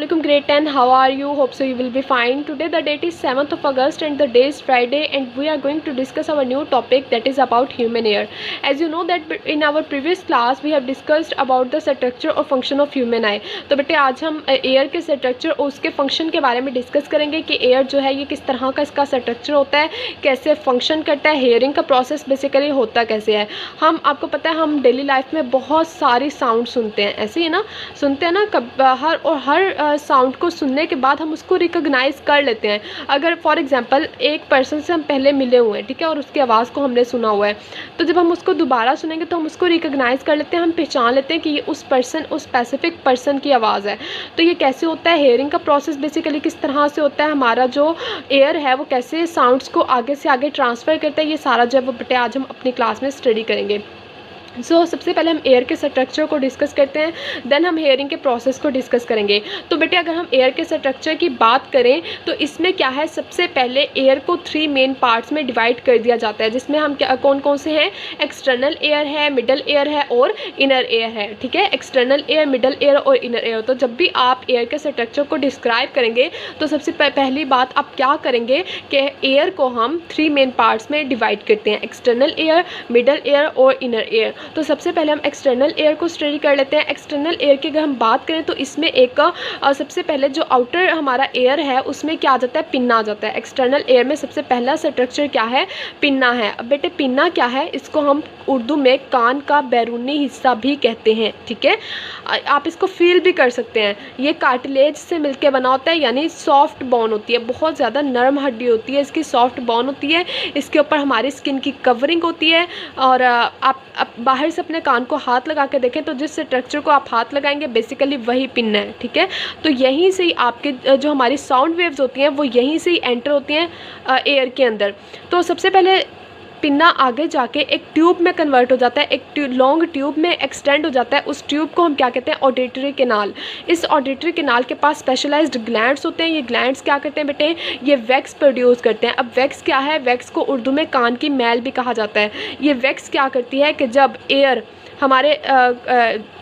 Assalamualaikum grade 10. How are you? Hope so you will be fine. Today the date is 7th of August and the day is Friday and we are going to discuss our new topic that is about human hair. As you know that in our previous class we have discussed about the structure or function of human eye. तो बेटे आज हम air के structure और उसके function के बारे में डिस्कस करेंगे कि एयर जो है ये किस तरह का इसका स्ट्रक्चर होता है, कैसे फंक्शन करता है, हेयरिंग का प्रोसेस बेसिकली होता कैसे है। हम आपको पता है हम डेली लाइफ में बहुत सारी साउंड सुनते हैं, ऐसे ही ना सुनते हैं ना, हर साउंड को सुनने के बाद हम उसको रिकॉग्नाइज कर लेते हैं। अगर फॉर एग्जांपल एक पर्सन से हम पहले मिले हुए हैं, ठीक है, और उसकी आवाज़ को हमने सुना हुआ है, तो जब हम उसको दोबारा सुनेंगे तो हम उसको रिकॉग्नाइज कर लेते हैं, हम पहचान लेते हैं कि ये उस स्पेसिफिक पर्सन की आवाज़ है। तो ये कैसे होता है, हेयरिंग का प्रोसेस बेसिकली किस तरह से होता है, हमारा जो एयर है वो कैसे साउंड्स को आगे से आगे ट्रांसफ़र करता है, ये सारा जो है वो बेटे आज हम अपनी क्लास में स्टडी करेंगे। सबसे पहले हम एयर के स्ट्रक्चर को डिस्कस करते हैं, देन हम हेयरिंग के प्रोसेस को डिस्कस करेंगे। तो बेटे अगर हम एयर के स्ट्रक्चर की बात करें तो इसमें क्या है, सबसे पहले एयर को 3 मेन पार्ट्स में डिवाइड कर दिया जाता है, जिसमें हम कौन कौन से हैं, एक्सटर्नल एयर है, मिडल एयर है और इनर एयर है। ठीक है, एक्सटर्नल एयर, मिडल एयर और इनर एयर। तो जब भी आप एयर के स्ट्रक्चर को डिस्क्राइब करेंगे तो सबसे पहली बात आप क्या करेंगे कि एयर को हम 3 मेन पार्ट्स में डिवाइड करते हैं, एक्सटर्नल एयर, मिडल एयर और इनर एयर। तो सबसे पहले हम एक्सटर्नल एयर को स्टडी कर लेते हैं। एक्सटर्नल एयर की अगर हम बात करें तो इसमें एक सबसे पहले जो आउटर हमारा एयर है उसमें क्या आ जाता है, पिन्ना आ जाता है। एक्सटर्नल एयर में सबसे पहला स्ट्रक्चर क्या है, पिन्ना है। अब बेटे पिन्ना क्या है, इसको हम उर्दू में कान का बैरूनी हिस्सा भी कहते हैं। ठीक है, आप इसको फील भी कर सकते हैं। ये कार्टिलेज से मिलके बना होता है, यानी सॉफ्ट बोन होती है, बहुत ज़्यादा नरम हड्डी होती है इसकी, सॉफ्ट बोन होती है। इसके ऊपर हमारी स्किन की कवरिंग होती है और आप बाहर से अपने कान को हाथ लगा के देखें तो जिस स्ट्रक्चर को आप हाथ लगाएंगे बेसिकली वही पिन है। ठीक है, तो यहीं से ही आपके जो हमारी साउंड वेव्स होती हैं वो यहीं से ही एंटर होती हैं एयर के अंदर। तो सबसे पहले पिन्ना आगे जाके एक ट्यूब में कन्वर्ट हो जाता है, एक लॉन्ग ट्यूब में एक्सटेंड हो जाता है। उस ट्यूब को हम क्या कहते हैं, ऑडिटरी कैनाल। इस ऑडिटरी कैनाल के पास स्पेशलाइज्ड ग्लैंड्स होते हैं। ये ग्लैंड्स क्या करते हैं बेटे, ये वैक्स प्रोड्यूस करते हैं। अब वैक्स क्या है, वैक्स को उर्दू में कान की मैल भी कहा जाता है। ये वैक्स क्या करती है कि जब एयर हमारे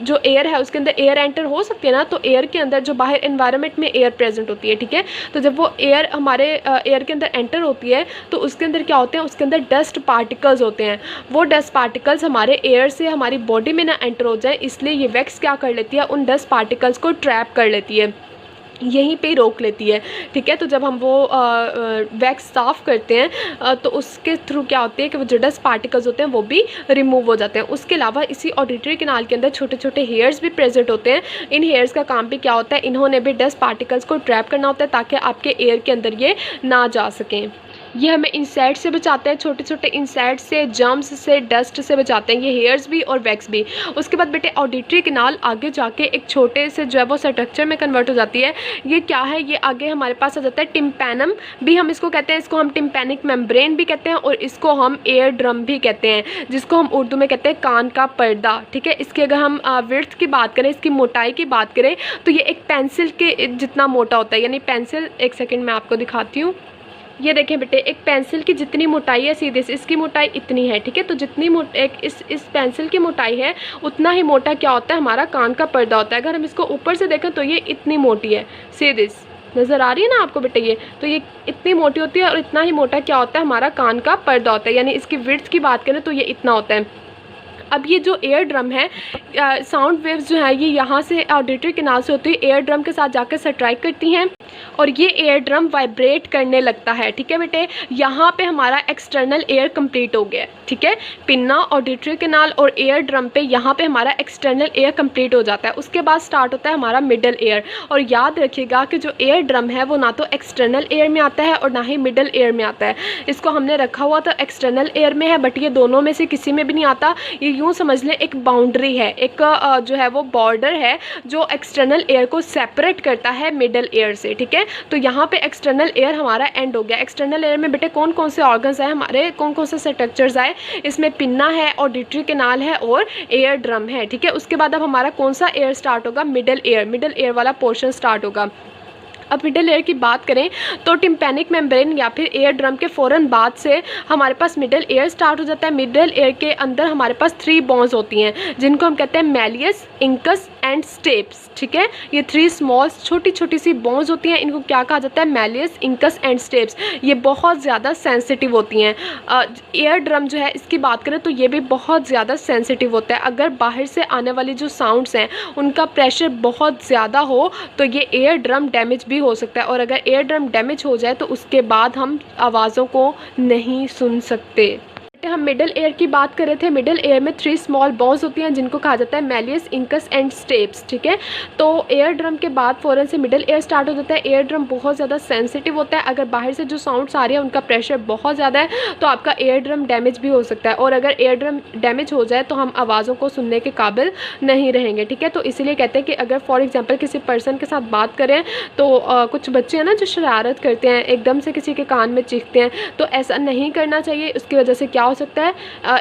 जो एयर है उसके अंदर एयर एंटर हो सकती है ना, तो एयर के अंदर जो बाहर एनवायरनमेंट में एयर प्रेजेंट होती है, ठीक है, तो जब वो एयर हमारे एयर के अंदर एंटर होती है तो उसके अंदर क्या होते हैं, उसके अंदर डस्ट पार्टिकल्स होते हैं। वो डस्ट पार्टिकल्स हमारे एयर से हमारी बॉडी में ना एंटर हो जाए, इसलिए ये वैक्स क्या कर लेती है, उन डस्ट पार्टिकल्स को ट्रैप कर लेती है, यहीं पे रोक लेती है। ठीक है, तो जब हम वो वैक्स साफ़ करते हैं तो उसके थ्रू क्या होती है कि वो जो डस्ट पार्टिकल्स होते हैं वो भी रिमूव हो जाते हैं। उसके अलावा इसी ऑडिटरी कैनाल के अंदर छोटे छोटे हेयर्स भी प्रेजेंट होते हैं। इन हेयर्स का काम भी क्या होता है, इन्होंने भी डस्ट पार्टिकल्स को ट्रैप करना होता है ताकि आपके एयर के अंदर ये ना जा सकें। ये हमें इंसेक्ट से बचाते हैं, छोटे छोटे इंसेक्ट से, जर्म्स से, डस्ट से बचाते हैं, ये हेयर्स भी और वैक्स भी। उसके बाद बेटे ऑडिटरी कैनाल आगे जाके एक छोटे से जो है वो स्ट्रक्चर में कन्वर्ट हो जाती है। ये क्या है, ये आगे हमारे पास आ जाता है टिम्पैनम भी हम इसको कहते हैं, इसको हम टिम्पैनिक मेम्ब्रेन भी कहते हैं और इसको हम एयर ड्रम भी कहते हैं, जिसको हम उर्दू में कहते हैं कान का पर्दा। ठीक है, इसकी अगर हम विड्थ की बात करें, इसकी मोटाई की बात करें तो ये एक पेंसिल के जितना मोटा होता है, यानी पेंसिल, एक सेकेंड मैं आपको दिखाती हूँ। ये देखें बेटे, एक पेंसिल की जितनी मोटाई है सीधे से इसकी मोटाई इतनी है। ठीक है, तो जितनी इस पेंसिल की मोटाई है उतना ही मोटा क्या होता है, हमारा कान का पर्दा होता है। अगर हम इसको ऊपर से देखें तो ये इतनी मोटी है, सीधे नज़र आ रही है ना आपको बेटे, ये तो ये इतनी मोटी होती है और इतना ही मोटा क्या होता है, हमारा कान का पर्दा होता है। यानी इसकी विड्थ की बात करें तो ये इतना होता है। अब ये जो एयर ड्रम है, साउंड वेव्स जो है ये यहाँ से ऑडिटरी कैनाल से होती है, एयर ड्रम के साथ जाकर स्ट्राइक करती हैं और ये एयर ड्रम वाइब्रेट करने लगता है। ठीक है बेटे, यहाँ पे हमारा एक्सटर्नल एयर कंप्लीट हो गया है। ठीक है, पिन्ना, ऑडिटरी कैनाल और एयर ड्रम पे यहाँ पे हमारा एक्सटर्नल एयर कंप्लीट हो जाता है। उसके बाद स्टार्ट होता है हमारा मिडल एयर। और याद रखिएगा कि जो एयर ड्रम है वो ना तो एक्सटर्नल एयर में आता है और ना ही मिडल एयर में आता है। इसको हमने रखा हुआ तो एक्सटर्नल एयर में है, बट ये दोनों में से किसी में भी नहीं आता। ये यूँ समझ लें एक बाउंड्री है, एक जो है वो बॉर्डर है जो एक्सटर्नल एयर को सेपरेट करता है मिडल एयर से। ठीक है, तो यहाँ पे एक्सटर्नल एयर हमारा एंड हो गया। एक्सटर्नल एयर में बेटे कौन कौन से ऑर्गन्स हैं हमारे, कौन कौन से स्ट्रक्चर्स आए, इसमें पिन्ना है, ऑडिटरी कैनाल है और एयर ड्रम है। ठीक है, उसके बाद अब हमारा कौन सा एयर स्टार्ट होगा, मिडल एयर, मिडल एयर वाला पोर्शन स्टार्ट होगा। अब मिडल एयर की बात करें तो टिम्पैनिक मेम्ब्रेन या फिर एयर ड्रम के फ़ौरन बाद से हमारे पास मिडल एयर स्टार्ट हो जाता है। मिडल एयर के अंदर हमारे पास 3 बोन्स होती हैं जिनको हम कहते हैं मैलियस, इंकस एंड स्टेप्स। ठीक है, ये 3 स्मॉल छोटी छोटी सी बोन्स होती हैं, इनको क्या कहा जाता है, मैलियस, इंकस एंड स्टेप्स। ये बहुत ज़्यादा सेंसिटिव होती हैं। एयर ड्रम जो है इसकी बात करें तो ये भी बहुत ज़्यादा सेंसिटिव होता है। अगर बाहर से आने वाली जो साउंड्स हैं उनका प्रेशर बहुत ज़्यादा हो तो ये एयर ड्रम डैमेज भी हो सकता है, और अगर एयर ड्रम डैमेज हो जाए तो उसके बाद हम आवाज़ों को नहीं सुन सकते। हम मिडल एयर की बात कर रहे थे। मिडल एयर में 3 स्मॉल बोन्स होती हैं जिनको कहा जाता है मैलियस, इंकस एंड स्टेप्स। ठीक है, तो एयर ड्रम के बाद फ़ौरन से मिडल एयर स्टार्ट हो जाता है। एयर ड्रम बहुत ज़्यादा सेंसिटिव होता है। अगर बाहर से जो साउंड्स आ रही है उनका प्रेशर बहुत ज़्यादा है तो आपका एयर ड्रम डैमेज भी हो सकता है, और अगर एयर ड्रम डैमेज हो जाए तो हम आवाज़ों को सुनने के काबिल नहीं रहेंगे। ठीक है, तो इसीलिए कहते हैं कि अगर फॉर एग्जाम्पल किसी पर्सन के साथ बात करें तो कुछ बच्चे हैं ना जो शरारत करते हैं, एकदम से किसी के कान में चीखते हैं, तो ऐसा नहीं करना चाहिए। उसकी वजह से क्या हो सकता है,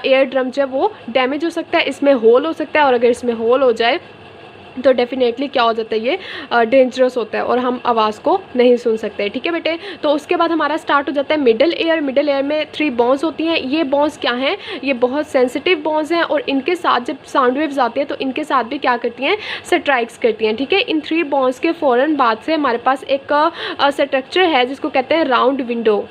एयर ड्रम जो है वो डैमेज हो सकता है, इसमें होल हो सकता है, और अगर इसमें होल हो जाए तो डेफिनेटली क्या हो जाता है, ये डेंजरस होता है और हम आवाज़ को नहीं सुन सकते। ठीक है बेटे, तो उसके बाद हमारा स्टार्ट हो जाता है मिडल एयर। मिडल एयर में 3 बोन्स होती हैं। ये बोन्स क्या हैं, ये बहुत सेंसिटिव बोन्स हैं, और इनके साथ जब साउंड वेव्स आती हैं तो इनके साथ भी क्या करती हैं, स्ट्राइक्स करती हैं। ठीक है, इन 3 बोन्स के फ़ौरन बाद से हमारे पास एक स्ट्रक्चर है जिसको कहते हैं round window,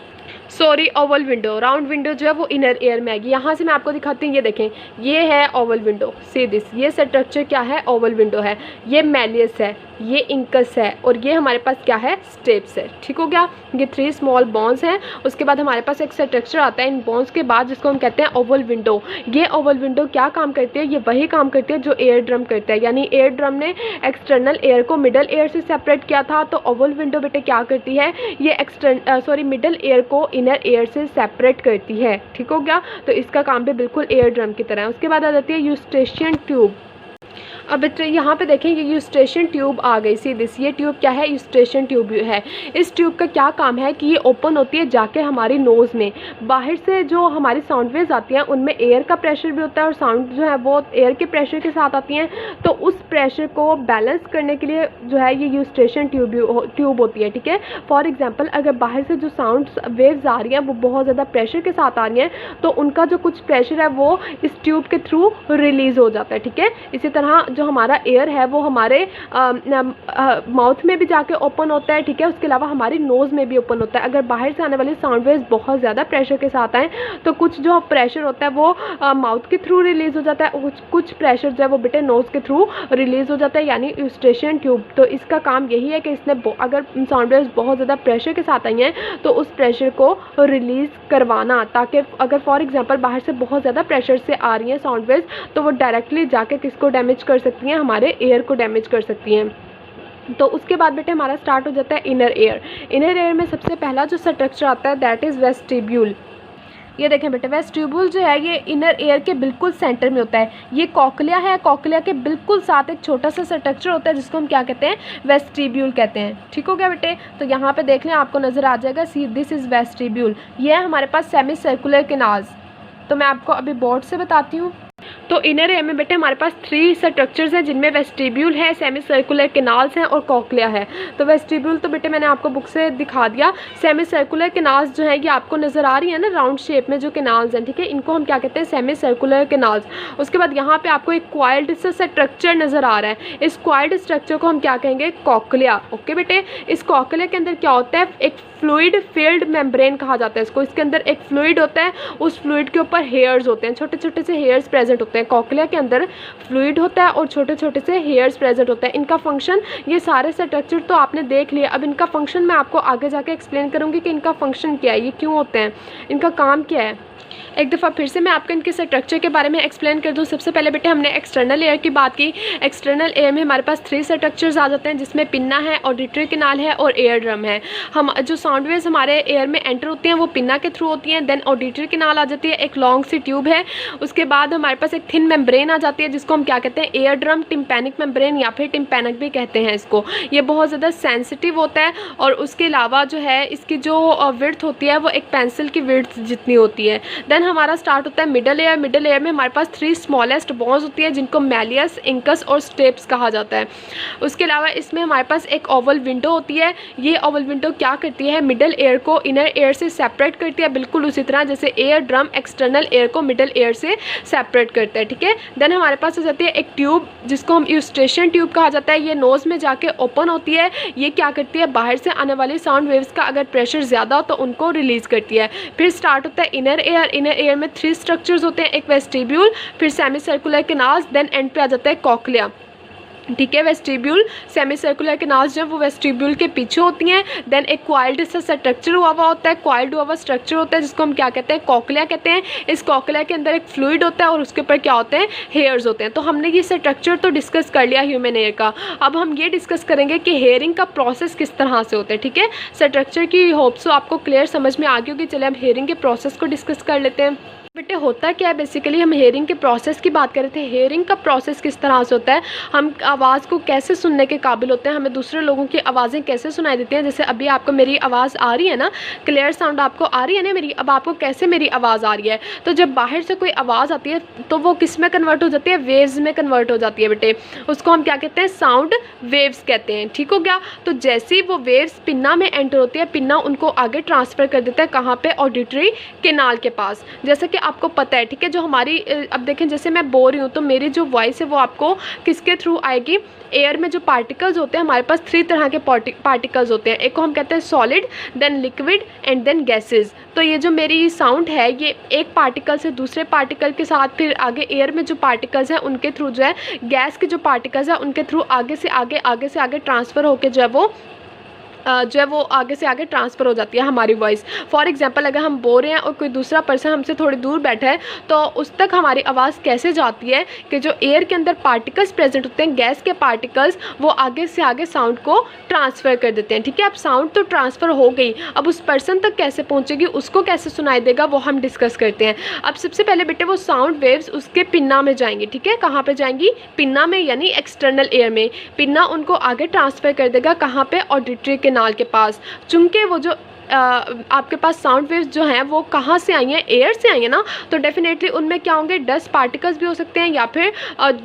sorry Oval window. Round window जो है वो इनर एयर में आएगी। यहाँ से मैं आपको दिखाती हूँ, ये देखें, ये है ओवल विंडो, सी दिस, ये स्ट्रक्चर क्या है, ओवल विंडो है। ये मैलियस है, ये इंकस है, और ये हमारे पास क्या है, स्टेप्स है। ठीक हो गया, ये 3 स्मॉल बोन्स हैं। उसके बाद हमारे पास एक स्ट्रक्चर आता है इन बोन्स के बाद जिसको हम कहते हैं ओवल विंडो। ये ओवल विंडो क्या काम करती है, ये वही काम करती है जो एयर ड्रम करता है, यानी एयर ड्रम ने एक्सटर्नल एयर को मिडल एयर से सेपरेट किया था, तो ओवल विंडो बेटे क्या करती है, ये मिडल एयर को इनर एयर से सेपरेट करती है। ठीक हो गया, तो इसका काम भी बिल्कुल एयर ड्रम की तरह है। उसके बाद आ जाती है यूस्टेशियन ट्यूब। अब यहाँ पे देखें कि यूस्टेशन ट्यूब आ गई, सी दिस, ये ट्यूब क्या है, यूस्टेशन ट्यूब है। इस ट्यूब का क्या काम है कि ये ओपन होती है जाके हमारी नोज़ में। बाहर से जो हमारी साउंड वेव्स आती हैं उनमें एयर का प्रेशर भी होता है, और साउंड जो है वो एयर के प्रेशर के साथ आती हैं, तो उस प्रेशर को बैलेंस करने के लिए जो है ये यूस्टेशन ट्यूब होती है। ठीक है, फॉर एग्जाम्पल अगर बाहर से जो साउंड वेव्स आ रही हैं वो बहुत ज़्यादा प्रेशर के साथ आ रही हैं, तो उनका जो कुछ प्रेशर है वो इस ट्यूब के थ्रू रिलीज़ हो जाता है। ठीक है, इसी तरह जो हमारा एयर है वो हमारे माउथ में भी जाके ओपन होता है। ठीक है, उसके अलावा हमारी नोज़ में भी ओपन होता है। अगर बाहर से आने वाली साउंड वेव्स बहुत ज़्यादा प्रेशर के साथ आए तो कुछ जो प्रेशर होता है वो माउथ के थ्रू रिलीज़ हो जाता है, कुछ प्रेशर जो है वो बेटे नोज़ के थ्रू रिलीज़ हो जाता है, यानी यूस्टेशन ट्यूब। तो इसका काम यही है कि इसने अगर साउंड वेव्स बहुत ज़्यादा प्रेशर के साथ आई हैं तो उस प्रेशर को रिलीज़ करवाना, ताकि अगर फॉर एग्जांपल बाहर से बहुत ज़्यादा प्रेशर से आ रही हैं साउंड वेव्स तो वो डायरेक्टली जाके किसको डैमेज कर सकती हैं, हमारे एयर को डैमेज कर सकती हैं। तो उसके बाद बेटे हमारा स्टार्ट हो जाता है इनर एयर। इनर एयर में सबसे पहला जो स्ट्रक्चर आता है दैट इज़ वेस्टिब्यूल। ये देखें बेटे, वेस्टिब्यूल जो है ये इनर एयर के बिल्कुल सेंटर में होता है। ये कॉकलिया है, कॉकलिया के बिल्कुल साथ एक छोटा सा स्ट्रक्चर होता है जिसको हम क्या कहते हैं, वेस्टिब्यूल कहते हैं। ठीक हो गया बेटे, तो यहाँ पे देख लें, आपको नज़र आ जाएगा, सी दिस इज़ वेस्टिब्यूल। ये है हमारे पास सेमी सर्कुलर कैनाल्स। तो मैं आपको अभी बोर्ड से बताती हूँ। तो इनर एयर में बेटे हमारे पास 3 स्ट्रक्चर्स हैं जिनमें वेस्टिब्यूल है, सेमी सर्कुलर कैनाल्स हैं और कॉकलिया है। तो वेस्टिब्यूल तो बेटे मैंने आपको बुक से दिखा दिया। सेमी सर्कुलर कैनाल्स जो है ये आपको नज़र आ रही है ना, राउंड शेप में जो कैनाल्स हैं, ठीक है, इनको हम क्या कहते हैं, सेमी सर्कुलर कैनाल्स। उसके बाद यहाँ पे आपको एक क्वाइल्ड सा स्ट्रक्चर नज़र आ रहा है, इस क्वाइल्ड स्ट्रक्चर को हम क्या कहेंगे, कॉकलिया। ओके बेटे, इस कॉकलिया के अंदर क्या होता है, एक फ्लूइड फील्ड मेम्ब्रेन कहा जाता है इसको। इसके अंदर एक फ्लूइड होता है, उस फ्लूइड के ऊपर हेयर्स होते हैं, छोटे छोटे से हेयर्स प्रेजेंट होते हैं। कॉकलिया के अंदर फ्लूइड होता है और छोटे छोटे से हेयर्स प्रेजेंट होते हैं। इनका फंक्शन, ये सारे स्ट्रक्चर तो आपने देख लिया, अब इनका फंक्शन मैं आपको आगे जाके एक्सप्लेन करूँगी कि इनका फंक्शन क्या है, ये क्यों होते हैं, इनका काम क्या है। एक दफ़ा फिर से मैं आपको इनके स्ट्रक्चर के बारे में एक्सप्लेन कर दूँ। सबसे पहले बेटे हमने एक्सटर्नल एयर की बात की। एक्सटर्नल एयर में हमारे पास 3 स्ट्रक्चर्स आ जाते हैं जिसमें पिन्ना है, ऑडिटरी कैनाल है और एयर ड्रम है। हम जो साउंड वेव्स हमारे एयर में एंटर होती हैं वो पिन्ना के थ्रू होती हैं। देन ऑडिटरी कैनाल आ जाती है, एक लॉन्ग सी ट्यूब है। उसके बाद हमारे पास एक थिन मेम्ब्रेन आ जाती है जिसको हम क्या कहते हैं, एयर ड्रम टिम्पैनिक मेम्ब्रेन या फिर टिम्पैनिक भी कहते हैं इसको। ये बहुत ज़्यादा सेंसिटिव होता है और उसके अलावा जो है इसकी जो विड्थ होती है वो एक पेंसिल की विड्थ जितनी होती है। देन हमारा स्टार्ट होता है मिडल एयर। मिडल एयर में हमारे पास 3 स्मॉलेस्ट बोन्स होती है जिनको मैलियस, इंकस और स्टेप्स कहा जाता है। उसके अलावा इसमें हमारे पास एक ओवल विंडो होती है। ये ओवल विंडो क्या करती है, मिडल एयर को इनर एयर से सेपरेट करती है, बिल्कुल उसी तरह जैसे एयर ड्रम एक्सटर्नल एयर को मिडल एयर से सेपरेट करता होता है, ठीक है। देन हमारे पास आ जाती है एक ट्यूब जिसको हम यूस्ट्रेशन ट्यूब कहा जाता है। ये नोज़ में जाके ओपन होती है। ये क्या करती है, बाहर से आने वाली साउंड वेव्स का अगर प्रेशर ज़्यादा हो तो उनको रिलीज़ करती है। फिर स्टार्ट होता है इनर एयर। इनर एयर में 3 स्ट्रक्चर्स होते हैं, एक वेस्टिब्यूल, फिर semi circular canals, then end पे आ जाता है कॉक्लिया, ठीक है। वेस्टिब्यूल, सेमी सर्कुलर कैनाल्स जो वो वेस्टिब्यूल के पीछे होती हैं। देन एक क्वाइल्ड सा स्ट्रक्चर हुआ होता है, क्वाइल्ड हुआ स्ट्रक्चर होता है जिसको हम क्या कहते हैं, कॉक्लिया कहते हैं। इस कॉक्लिया के अंदर एक फ्लूइड होता है और उसके ऊपर क्या होते हैं, हेयर्स होते हैं। तो हमने ये स्ट्रक्चर तो डिस्कस कर लिया ह्यूमन एयर का। अब हम ये डिस्कस करेंगे कि हेयरिंग का प्रोसेस किस तरह से होता है, ठीक है। स्ट्रक्चर की होप सो आपको क्लियर समझ में आ गई होगी। चलिए हम हेयरिंग के प्रोसेस को डिस्कस कर लेते हैं। बेटे होता क्या है, बेसिकली हम हेयरिंग के प्रोसेस की बात कर रहे थे। हेयरिंग का प्रोसेस किस तरह से होता है, हम आवाज़ को कैसे सुनने के काबिल होते हैं, हमें दूसरे लोगों की आवाज़ें कैसे सुनाई देती हैं। जैसे अभी आपको मेरी आवाज़ आ रही है ना, क्लियर साउंड आपको आ रही है ना मेरी, अब आपको कैसे मेरी आवाज़ आ रही है। तो जब बाहर से कोई आवाज़ आती है तो वो किस में कन्वर्ट हो जाती है, वेव्स में कन्वर्ट हो जाती है बेटे। उसको हम क्या कहते हैं, साउंड वेव्स कहते हैं, ठीक हो गया। तो जैसे ही वो वेव्स पिन्ना में एंटर होती है, पिन्ना उनको आगे ट्रांसफ़र कर देता है कहाँ पे, ऑडिटरी कैनाल के पास। जैसे कि आपको पता है, ठीक है, जो हमारी अब देखें जैसे मैं बोल रही हूँ तो मेरी जो वॉइस है वो आपको किसके थ्रू आएगी, एयर में जो पार्टिकल्स होते हैं, हमारे पास 3 तरह के पार्टिकल्स होते हैं। एक को हम कहते हैं solid, then liquid and then gases. तो ये जो मेरी साउंड है ये एक पार्टिकल से दूसरे पार्टिकल के साथ, फिर आगे एयर में जो पार्टिकल्स हैं उनके थ्रू जो है, गैस के जो पार्टिकल्स हैं उनके थ्रू आगे से आगे ट्रांसफ़र होकर जो है वो आगे से आगे ट्रांसफ़र हो जाती है हमारी वॉइस। फॉर एग्जांपल अगर हम बोल रहे हैं और कोई दूसरा पर्सन हमसे थोड़ी दूर बैठा है तो उस तक हमारी आवाज़ कैसे जाती है कि जो एयर के अंदर पार्टिकल्स प्रेजेंट होते हैं, गैस के पार्टिकल्स, वो आगे से आगे साउंड को ट्रांसफ़र कर देते हैं, ठीक है। अब साउंड तो ट्रांसफ़र हो गई, अब उस पर्सन तक कैसे पहुँचेगी, उसको कैसे सुनाई देगा, वो हम डिस्कस करते हैं। अब सबसे पहले बेटे वो साउंड वेव्स उसके पिन्ना में जाएंगी, ठीक है। कहाँ पर जाएंगी, पिन्ना में, यानी एक्सटर्नल एयर में। पिन्ना उनको आगे ट्रांसफ़र कर देगा कहाँ पर, ऑडिटरी कैनाल के पास। चूंकि वो जो आपके पास साउंड वेव्स जो हैं वो कहाँ से आई हैं, एयर से आई हैं ना, तो डेफिनेटली उनमें क्या होंगे, डस्ट पार्टिकल्स भी हो सकते हैं, या फिर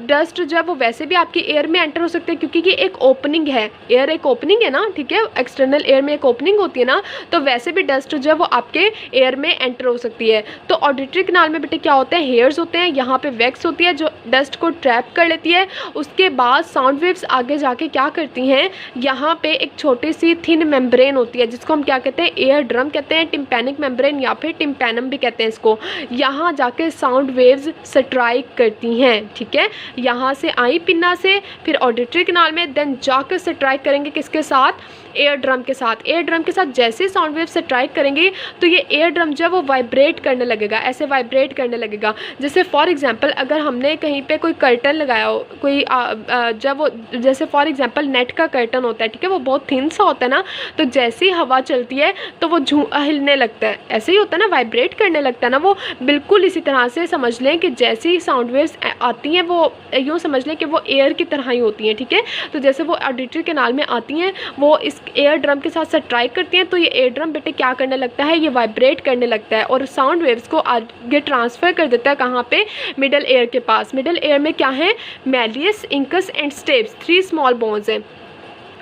डस्ट जो है वो वैसे भी आपकी एयर में एंटर हो सकते हैं, क्योंकि ये एक ओपनिंग है, एयर एक ओपनिंग है ना, ठीक है। एक्सटर्नल एयर में एक ओपनिंग होती है ना, तो वैसे भी डस्ट जो है वो आपके एयर में एंटर हो सकती है। तो ऑडिटरी कैनाल में बेटे क्या होते हैं, हेयर्स होते हैं, यहाँ पे वैक्स होती है जो डस्ट को ट्रैप कर लेती है। उसके बाद साउंड वेव्स आगे जाके क्या करती हैं, यहाँ पे एक छोटी सी थिन मेम्ब्रेन होती है जिसको हम क्या कहते हैं, एयर ड्रम कहते हैं, टिम्पैनिक मेम्ब्रेन या फिर टिम्पैनम भी कहते हैं इसको। यहाँ जाके साउंड वेव्स स्ट्राइक करती हैं, ठीक है। यहाँ से आई पिन्ना से, फिर ऑडिटरी कैनाल में, देन जाकर स्ट्राइक करेंगे किसके साथ, एयर ड्रम के साथ। एयर ड्रम के साथ जैसे साउंड वेव स्ट्राइक करेंगे तो ये एयर ड्रम जो है वो वाइब्रेट करने लगेगा, ऐसे वाइब्रेट करने लगेगा। जैसे फॉर एग्जांपल अगर हमने कहीं पे कोई कर्टन लगाया हो, कोई जब वो, जैसे फॉर एग्जांपल नेट का कर्टन होता है, ठीक है, वो बहुत थिन सा होता है ना, तो जैसे ही हवा चलती है तो वो हिलने लगता है, ऐसे ही होता है ना, वाइब्रेट करने लगता है ना। वो बिल्कुल इसी तरह से समझ लें कि जैसे ही साउंड वेव्स आती हैं वो यूँ समझ लें कि वो एयर की तरह ही होती हैं, ठीक है। तो जैसे वो ऑडिटरी कैनाल में आती हैं, वो इस एयर ड्रम के साथ स्ट्राइक करती हैं, तो ये एयर ड्रम बेटे क्या करने लगता है, ये वाइब्रेट करने लगता है और साउंड वेव्स को आगे ट्रांसफ़र कर देता है कहाँ पे, मिडल एयर के पास। मिडल एयर में क्या है, malleus, incus and steps, 3 small bones हैं।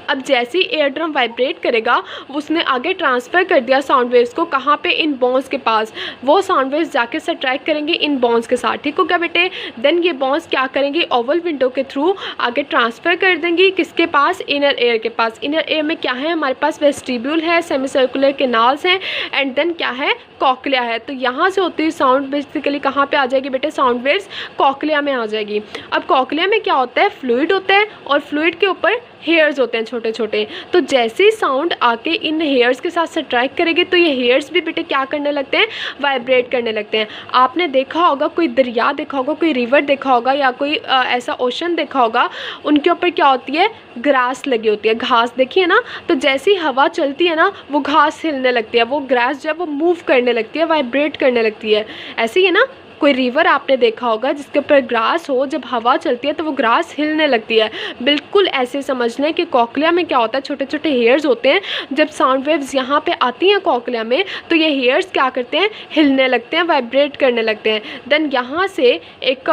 अब जैसे ही एयर ड्रम वाइब्रेट करेगा उसने आगे ट्रांसफ़र कर दिया साउंड वेव्स को कहाँ पे, इन बोन्स के पास। वो साउंड वेव्स जाके स्ट्राइक करेंगे इन बोन्स के साथ, ठीक हो क्या बेटे। देन ये बोन्स क्या करेंगे, ओवल विंडो के थ्रू आगे ट्रांसफ़र कर देंगी किसके पास, इनर एयर के पास। इनर एयर में क्या है, हमारे पास वेस्टिब्यूल है, सेमी सर्कुलर कैनाल्स हैं, एंड देन क्या है, कॉक्लिया है। तो यहाँ से होती है साउंड बेसिकली कहाँ पे आ जाएगी बेटे, साउंड वेव्स कॉक्लिया में आ जाएगी। अब कॉक्लिया में क्या होता है, फ्लूइड होता है और फ्लूइड के ऊपर हेयर्स होते हैं छोटे छोटे। तो जैसे ही साउंड आके इन हेयर्स के साथ स्ट्राइक करेगी तो ये हेयर्स भी बेटे क्या करने लगते हैं, वाइब्रेट करने लगते हैं। आपने देखा होगा, कोई दरिया देखा होगा, कोई रिवर देखा होगा, या कोई ऐसा ओशन देखा होगा, उनके ऊपर क्या होती है, ग्रास लगी होती है, घास देखी है ना। तो जैसी हवा चलती है ना वो घास हिलने लगती है, वो ग्रास जो है वो मूव करने लगती है, वाइब्रेट करने लगती है। ऐसे ही है ना, कोई रिवर आपने देखा होगा जिसके ऊपर ग्रास हो, जब हवा चलती है तो वो ग्रास हिलने लगती है। बिल्कुल ऐसे समझ लें कि कॉक्लिया में क्या होता है, छोटे छोटे हेयर्स होते हैं। जब साउंड वेव्स यहाँ पे आती हैं कॉक्लिया में तो ये हेयर्स क्या करते हैं, हिलने लगते हैं, वाइब्रेट करने लगते हैं। देन यहाँ से एक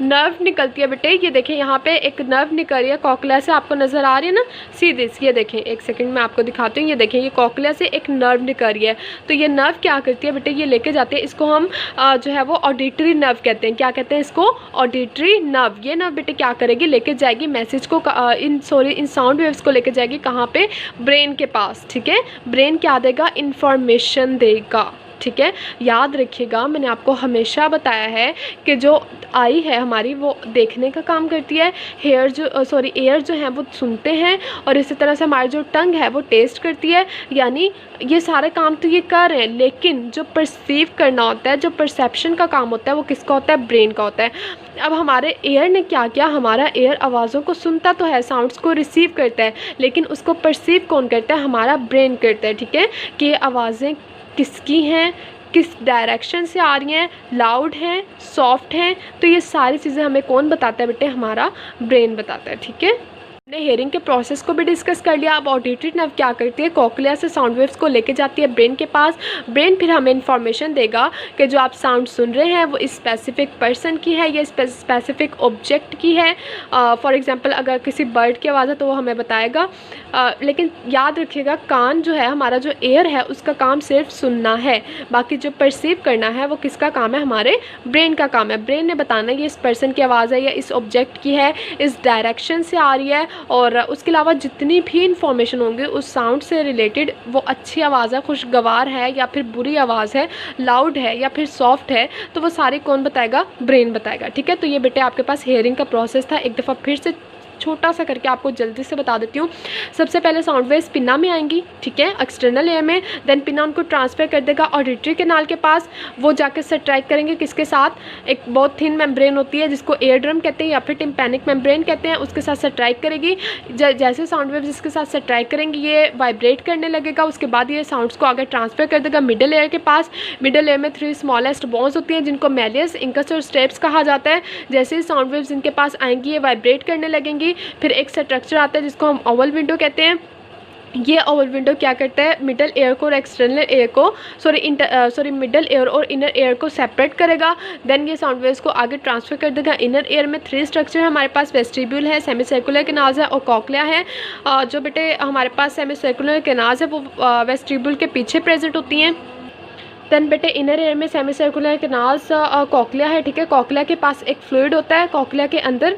नर्व निकलती है बेटे, ये देखें यहाँ पे एक नर्व निकल रही है कॉकलिया से, आपको नज़र आ रही है ना, सीधे ये देखें, एक सेकंड में आपको दिखाती हूँ, ये देखें ये कॉकलिया से एक नर्व निकल रही है। तो ये नर्व क्या करती है बेटे, ये लेके जाते हैं, इसको हम जो है वो ऑडिटरी नर्व कहते हैं। क्या कहते हैं इसको? Auditory nerve. ये नर्व बेटे क्या करेगी, लेके जाएगी मैसेज को इन साउंड वेव्स को लेके जाएगी कहाँ पे? ब्रेन के पास। ठीक है, ब्रेन क्या देगा? इंफॉर्मेशन देगा। ठीक है, याद रखिएगा मैंने आपको हमेशा बताया है कि जो आई है हमारी वो देखने का काम करती है, एयर जो है वो सुनते हैं, और इसी तरह से हमारी जो टंग है वो टेस्ट करती है। यानी ये सारे काम तो ये कर रहे हैं, लेकिन जो परसीव करना होता है, जो परसेप्शन का काम होता है वो किसका होता है? ब्रेन का होता है। अब हमारे एयर ने क्या किया, हमारा एयर आवाज़ों को सुनता तो है, साउंड्स को रिसीव करता है, लेकिन उसको परसीव कौन करता है? हमारा ब्रेन करता है। ठीक है, कि ये आवाज़ें किसकी हैं, किस डायरेक्शन से आ रही हैं, लाउड हैं, सॉफ्ट हैं, तो ये सारी चीज़ें हमें कौन बताता है बेटे? हमारा ब्रेन बताता है। ठीक है, हमने हेयरिंग के प्रोसेस को भी डिस्कस कर लिया। अब ऑडिटरी नर्व क्या करती है? कॉकलिया से साउंड वेव्स को लेके जाती है ब्रेन के पास। ब्रेन फिर हमें इन्फॉर्मेशन देगा कि जो आप साउंड सुन रहे हैं वो स्पेसिफिक पर्सन की है या स्पेसिफिक ऑब्जेक्ट की है। फॉर एग्जांपल अगर किसी बर्ड की आवाज़ है तो वो हमें बताएगा। लेकिन याद रखिएगा कान जो है, हमारा जो एयर है उसका काम सिर्फ सुनना है, बाकी जो परसीव करना है वो किसका काम है? हमारे ब्रेन का काम है। ब्रेन ने बताना ये इस पर्सन की आवाज़ है या इस ऑब्जेक्ट की है, इस डायरेक्शन से आ रही है, और उसके अलावा जितनी भी इंफॉर्मेशन होंगी उस साउंड से रिलेटेड, वो अच्छी आवाज़ है, खुशगवार है या फिर बुरी आवाज़ है, लाउड है या फिर सॉफ्ट है, तो वो सारी कौन बताएगा? ब्रेन बताएगा। ठीक है, तो ये बेटे आपके पास हेयरिंग का प्रोसेस था। एक दफ़ा फिर से छोटा सा करके आपको जल्दी से बता देती हूँ। सबसे पहले साउंड वेव्स पिन्ना में आएंगी, ठीक है, एक्सटर्नल एयर में, देन पिन्ना उनको ट्रांसफ़र कर देगा ऑडिटरी कैनाल के पास। वो जाके सब्ट्रैक्ट करेंगे किसके साथ? एक बहुत थिन मेम्ब्रेन होती है जिसको एयर ड्रम कहते हैं या फिर टिम्पैनिक मेम्ब्रेन कहते हैं, उसके साथ सब्ट्रैक्ट करेगी। जैसे साउंड वेव्स इसके साथ सब्ट्रैक्ट करेंगी ये वाइब्रेट करने लगेगा, उसके बाद ये साउंड्स को आगे ट्रांसफ़र कर देगा मिडल एयर के पास। मिडल एयर में 3 स्मॉलेस्ट बोन्स होती हैं जिनको मैलियस, इंकस और स्टेप्स कहा जाता है। जैसे ही साउंड वेव्स इनके पास आएंगी ये वाइब्रेट करने लगेंगी। फिर एक स्ट्रक्चर आता है जिसको हम ओवल विंडो कहते हैं। ये ओवल विंडो क्या करता है? मिडल एयर को और एक्सटर्नल एयर को मिडल एयर और इनर एयर को सेपरेट करेगा। देन ये साउंड वेव्स को आगे ट्रांसफ़र कर देगा। इनर एयर में 3 स्ट्रक्चर है हमारे पास, वेस्टिब्यूल है, सेमी सर्कुलर कैनाल्स है और कॉकलिया है। जो बेटे हमारे पास सेमी सर्कुलर कैनाल्स है वो वेस्टिब्यूल के पीछे प्रेजेंट होती हैं। देन बेटे इनर एयर में सेमी सर्कुलर कैनाल्स कॉकलिया है। ठीक है, कॉकलिया के पास एक फ्लूइड होता है, कॉकलिया के अंदर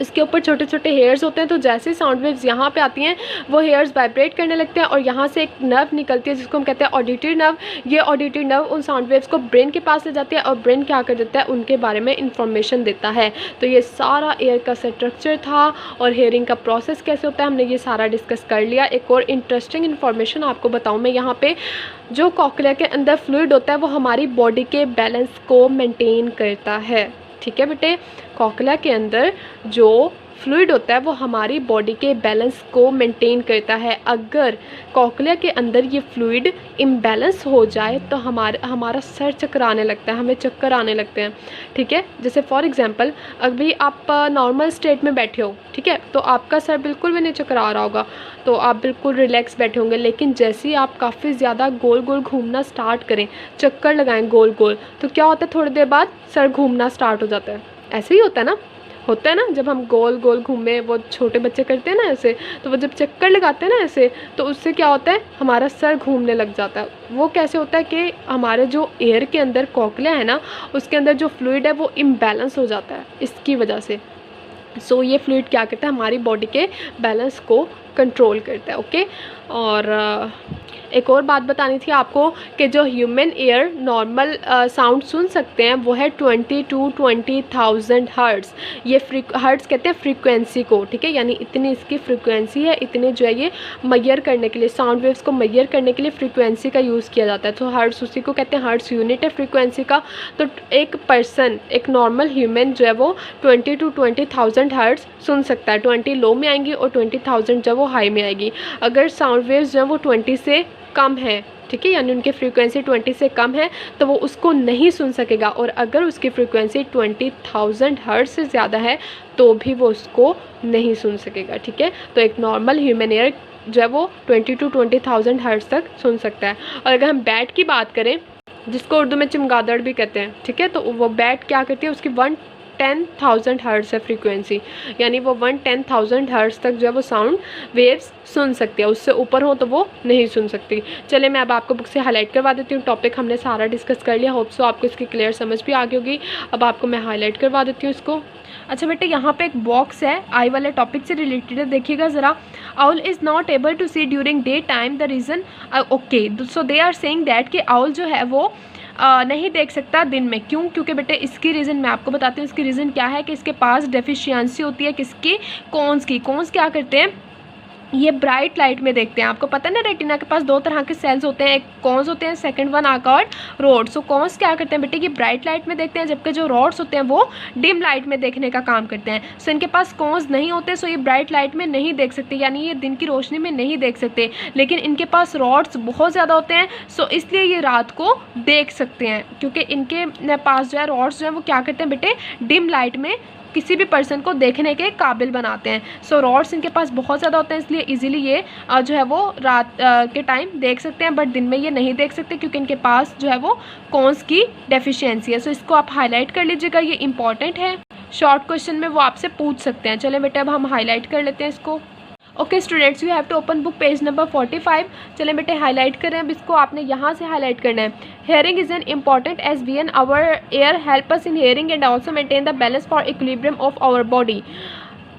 इसके ऊपर छोटे छोटे हेयर्स होते हैं। तो जैसे साउंड वेव्स यहाँ पे आती हैं वो हेयर्स वाइब्रेट करने लगते हैं और यहाँ से एक नर्व निकलती है जिसको हम कहते हैं ऑडिटरी नर्व। ये ऑडिटरी नर्व उन साउंड वेव्स को ब्रेन के पास ले जाती है और ब्रेन क्या कर देता है? उनके बारे में इंफॉर्मेशन देता है। तो ये सारा एयर का स्ट्रक्चर था और हेयरिंग का प्रोसेस कैसे होता है हमने ये सारा डिस्कस कर लिया। एक और इंटरेस्टिंग इन्फॉर्मेशन आपको बताऊँ मैं यहाँ पे, जो कॉकलिया के अंदर फ्लूइड होता है वो हमारी बॉडी के बैलेंस को मेंटेन करता है। ठीक है बेटे, कॉकलिया के अंदर जो फ्लूइड होता है वो हमारी बॉडी के बैलेंस को मेंटेन करता है। अगर कॉकलिया के अंदर ये फ्लूइड इम्बैलेंस हो जाए तो हमारा सर चकराने लगता है, हमें चक्कर आने लगते हैं। ठीक है, जैसे फॉर एग्जांपल अभी आप नॉर्मल स्टेट में बैठे हो, ठीक है, तो आपका सर बिल्कुल भी नहीं चकरा रहा होगा, तो आप बिल्कुल रिलैक्स बैठे होंगे। लेकिन जैसे ही आप काफ़ी ज़्यादा गोल गोल घूमना स्टार्ट करें, चक्कर लगाएं गोल गोल, तो क्या होता है? थोड़ी देर बाद सर घूमना स्टार्ट हो जाता है। ऐसे ही होता है ना जब हम गोल गोल घूमें, वो छोटे बच्चे करते हैं ना ऐसे, तो वो जब चक्कर लगाते हैं ना ऐसे, तो उससे क्या होता है? हमारा सर घूमने लग जाता है। वो कैसे होता है कि हमारे जो एयर के अंदर कॉकलिया है ना, उसके अंदर जो फ्लूइड है वो इम्बैलेंस हो जाता है इसकी वजह से। सो ये फ्लूइड क्या करता है? हमारी बॉडी के बैलेंस को कंट्रोल करता है। ओके, और एक और बात बतानी थी आपको कि जो ह्यूमन एयर नॉर्मल साउंड सुन सकते हैं वो है 20 to 20,000 हर्ट्ज़। ये हर्ट्ज़ कहते हैं फ्रीक्वेंसी को। ठीक है, यानी इतनी इसकी फ्रीक्वेंसी है, इतने जो है ये मेजर करने के लिए, साउंड वेव्स को मेजर करने के लिए फ्रीक्वेंसी का यूज़ किया जाता है। तो हर्ट्ज़ उसी को कहते हैं, हर्ट्ज़ यूनिट है फ्रीक्वेंसी का। तो एक पर्सन, एक नॉर्मल ह्यूमन जो है वो 20 to 20,000 हर्ट्ज़ सुन सकता है। 20 लो में आएंगी और 20,000 जो है वो हाई में आएगी। अगर साउंड वेव्स जो है वो 20 से कम है, ठीक है, यानी उनकी फ्रीक्वेंसी 20 से कम है तो वो उसको नहीं सुन सकेगा, और अगर उसकी फ्रीक्वेंसी 20,000 हर्ट्ज़ से ज़्यादा है तो भी वो उसको नहीं सुन सकेगा। ठीक है, तो एक नॉर्मल ह्यूमन एयर जो है वो 20 to 20,000 हर्ट्ज़ तक सुन सकता है। और अगर हम बैट की बात करें, जिसको उर्दू में चमगादड़ भी कहते हैं, ठीक है, तो वो बैट क्या करती है? उसकी 1 110,000 हर्ट्ज़ है फ्रीक्वेंसी, यानी वो 110,000 हर्ट्ज़ तक जो है वो साउंड वेव्स सुन सकती है, उससे ऊपर हो तो वो नहीं सुन सकती। चलिए मैं अब आपको बुक से हाईलाइट करवा देती हूँ। टॉपिक हमने सारा डिस्कस कर लिया, होप सो आपको इसकी क्लियर समझ भी आ गई होगी। अब आपको मैं हाईलाइट करवा देती हूँ इसको। अच्छा बेटे, यहाँ पे एक बॉक्स है आई वाले टॉपिक से रिलेटेड है, देखिएगा ज़रा। Owl is not able to see during day time, the reason okay, so they are saying that कि आउल जो है वो नहीं देख सकता दिन में। क्यों? क्योंकि बेटे इसकी रीज़न मैं आपको बताती हूँ। इसकी रीज़न क्या है कि इसके पास डेफिशिएंसी होती है किसकी? कॉन्स की। कॉन्स क्या करते हैं? ये ब्राइट लाइट में देखते हैं। आपको पता है ना, रेटिना के पास दो तरह के सेल्स होते हैं, एक कॉन्स होते हैं, सेकंड वन आकार रोड्स। सो कॉन्स क्या करते हैं बेटे? ये ब्राइट लाइट में देखते हैं, जबकि जो रोड्स होते हैं वो डिम लाइट में देखने का काम करते हैं। सो इनके पास कॉन्स नहीं होते, सो ये ब्राइट लाइट में नहीं देख सकते, यानी ये दिन की रोशनी में नहीं देख सकते। लेकिन इनके पास रॉड्स बहुत ज़्यादा होते हैं, सो इसलिए ये रात को देख सकते हैं, क्योंकि इनके पास जो है रॉड्स जो है वो क्या करते हैं बेटे? डिम लाइट में किसी भी पर्सन को देखने के काबिल बनाते हैं। सो रॉड्स इनके पास बहुत ज़्यादा होते हैं, इसलिए इजीली ये जो है वो रात के टाइम देख सकते हैं, बट दिन में ये नहीं देख सकते क्योंकि इनके पास जो है वो कॉन्स की डेफिशिएंसी है। सो इसको आप हाईलाइट कर लीजिएगा, ये इंपॉर्टेंट है, शॉर्ट क्वेश्चन में वो आपसे पूछ सकते हैं। चले बेटे अब हम हाईलाइट कर लेते हैं इसको। Okay students, you have to open book page number 45। चलें बेटे हाईलाइट करें। अब इसको आपने यहाँ से हाईलाइट करना है। Hearing is an important as we an our ear help us in hearing and also maintain the balance for equilibrium of our body.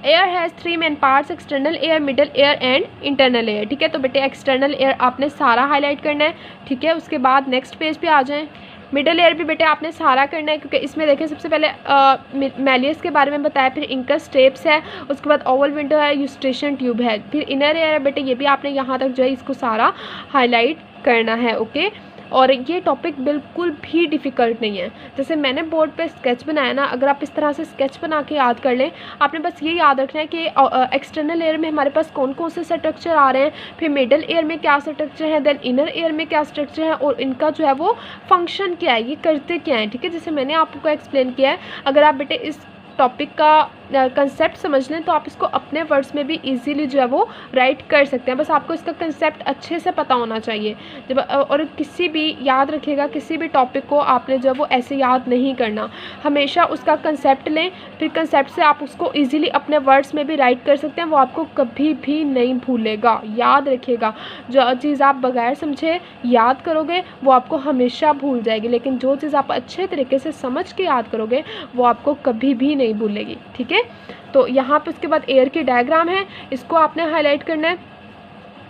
Ear has 3 main parts, external ear, middle ear and internal ear. ठीक है, तो बेटे external air आपने सारा highlight करना है। ठीक है, उसके बाद नेक्स्ट पेज पे आ जाएं। मिडल एयर भी बेटे आपने सारा करना है, क्योंकि इसमें देखें सबसे पहले मैलियस के बारे में बताया, फिर इंकस स्टेप्स है, उसके बाद ओवल विंडो है, यूस्टेशन ट्यूब है, फिर इनर एयर है बेटे, ये भी आपने यहाँ तक जो है इसको सारा हाईलाइट करना है। ओके, और ये टॉपिक बिल्कुल भी डिफ़िकल्ट नहीं है। जैसे मैंने बोर्ड पे स्केच बनाया ना, अगर आप इस तरह से स्केच बना के याद कर लें, आपने बस ये याद रखना है कि एक्सटर्नल एयर में हमारे पास कौन कौन से स्ट्रक्चर आ रहे हैं, फिर मिडल एयर में क्या स्ट्रक्चर है, देन इनर एयर में क्या स्ट्रक्चर है, और इनका जो है वो फंक्शन क्या है, ये करते क्या है। ठीक है, जैसे मैंने आपको एक्सप्लेन किया है। अगर आप बेटे इस टॉपिक का कंसेप्ट समझ लें तो आप इसको अपने वर्ड्स में भी इजीली जो है वो राइट कर सकते हैं। बस आपको इसका कंसेप्ट अच्छे से पता होना चाहिए। जब और किसी भी याद रखिएगा, किसी भी टॉपिक को आपने जो है वो ऐसे याद नहीं करना, हमेशा उसका कंसेप्ट लें, फिर कंसेप्ट से आप उसको इजीली अपने वर्ड्स में भी राइट कर सकते हैं। वो आपको कभी भी नहीं भूलेगा, याद रखिएगा। जो चीज़ आप बगैर समझे याद करोगे वो आपको हमेशा भूल जाएगी, लेकिन जो चीज़ आप अच्छे तरीके से समझ के याद करोगे वो आपको कभी भी नहीं भूलेगी। ठीक है, तो यहाँ पे उसके बाद एयर की डायग्राम है, इसको आपने हाईलाइट करना है।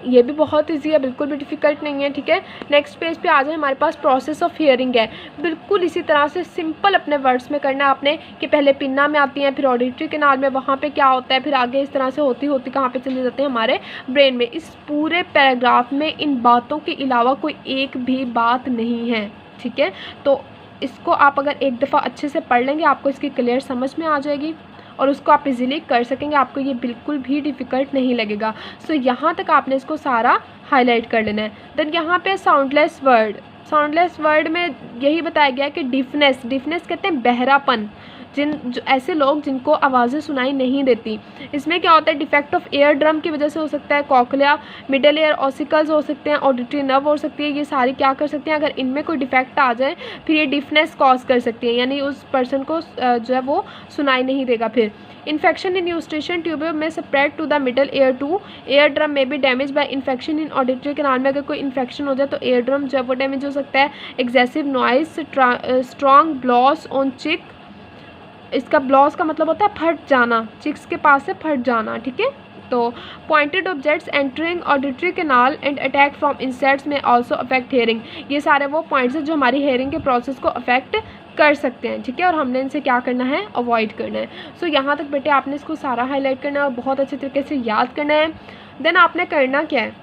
ये भी बहुत इजी है, बिल्कुल भी डिफ़िकल्ट नहीं है। ठीक है, नेक्स्ट पेज पे आ जाए, हमारे पास प्रोसेस ऑफ हियरिंग है। बिल्कुल इसी तरह से सिंपल अपने वर्ड्स में करना है आपने, कि पहले पिन्ना में आती हैं, फिर ऑडिटरी कैनाल में, वहाँ पे क्या होता है, फिर आगे इस तरह से होती होती कहाँ पे चले जाते हैं, हमारे ब्रेन में। इस पूरे पैराग्राफ में इन बातों के अलावा कोई एक भी बात नहीं है। ठीक है, तो इसको आप अगर एक दफ़ा अच्छे से पढ़ लेंगे आपको इसकी क्लियर समझ में आ जाएगी और उसको आप इजीली कर सकेंगे, आपको ये बिल्कुल भी डिफ़िकल्ट नहीं लगेगा। सो यहाँ तक आपने इसको सारा हाईलाइट कर लेना है। देन यहाँ पे साउंडलेस वर्ड, साउंडलेस वर्ड में यही बताया गया कि डिफनेस, डिफनेस कहते हैं बहरापन, जो ऐसे लोग जिनको आवाज़ें सुनाई नहीं देती। इसमें क्या होता है, डिफेक्ट ऑफ एयर ड्रम की वजह से हो सकता है, कॉकलिया, मिडल एयर ऑसिकल्स हो सकते हैं, ऑडिटरी नर्व हो सकती है, ये सारी क्या कर सकते हैं, अगर इनमें कोई डिफेक्ट आ जाए फिर ये डिफनेस कॉज कर सकती है, यानी उस पर्सन को जो है वो सुनाई नहीं देगा। फिर इन्फेक्शन इन यूस्टेशन ट्यूब में spread to the middle ear to ear drum में भी damage by infection in auditory canal में अगर कोई इन्फेक्शन हो जाए तो एयर ड्रम जो है वो डैमेज हो सकता है। एक्सेसिव नॉइस, स्ट्रॉन्ग ब्लॉस ऑन चिक, इसका ब्लॉस का मतलब होता है फट जाना, चिक्स के पास से फट जाना। ठीक है, तो pointed objects entering auditory canal and attack from insects में आल्सो अफेक्ट हेयरिंग। ये सारे वो पॉइंट्स हैं जो हमारी हेयरिंग के प्रोसेस को अफेक्ट कर सकते हैं। ठीक है, और हमने इनसे क्या करना है, अवॉइड करना है। सो यहाँ तक बेटे आपने इसको सारा हाईलाइट करना है और बहुत अच्छे तरीके से याद करना है। देन आपने करना क्या है,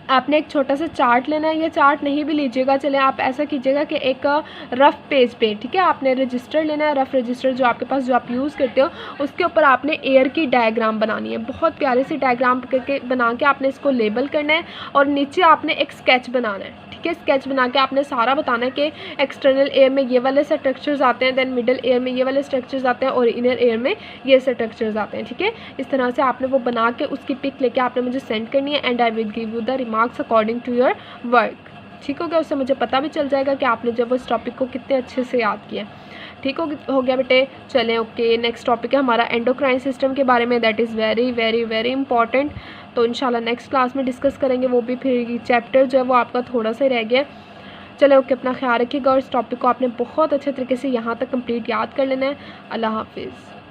आपने एक छोटा सा चार्ट लेना है। ये चार्ट नहीं भी लीजिएगा, चले आप ऐसा कीजिएगा कि एक रफ़ पेज पे, ठीक है, आपने रजिस्टर लेना है, रफ़ रजिस्टर जो आपके पास, जो आप यूज़ करते हो, उसके ऊपर आपने एयर की डायग्राम बनानी है। बहुत प्यारे से डायग्राम करके बना के आपने इसको लेबल करना है और नीचे आपने एक स्केच बनाना है। ठीक है, स्केच बना के आपने सारा बताना है कि एक्सटर्नल एयर में ये वाले स्ट्रक्चर्स आते हैं, देन मिडल एयर में ये वाले स्ट्रक्चर्स आते हैं और इनर एयर में ये स्ट्रक्चर्स आते हैं। ठीक है, इस तरह से आपने वो बना के उसकी पिक लेके आपने मुझे सेंड करनी है and I will give you the remarks according to your work. ठीक हो गया, उससे मुझे पता भी चल जाएगा कि आपने जब उस टॉपिक को कितने अच्छे से याद किया। ठीक हो गया बेटे। चलें ओके, नेक्स्ट टॉपिक है हमारा एंडोक्राइन सिस्टम के बारे में, that is very very very important. तो इंशाल्लाह नेक्स्ट क्लास में डिस्कस करेंगे वो भी, फिर चैप्टर जो है वो आपका थोड़ा सा रह गया। चलो ओके, अपना ख्याल रखिएगा और इस टॉपिक को आपने बहुत अच्छे तरीके से यहाँ तक कंप्लीट याद कर लेना है। अल्लाह हाफिज़।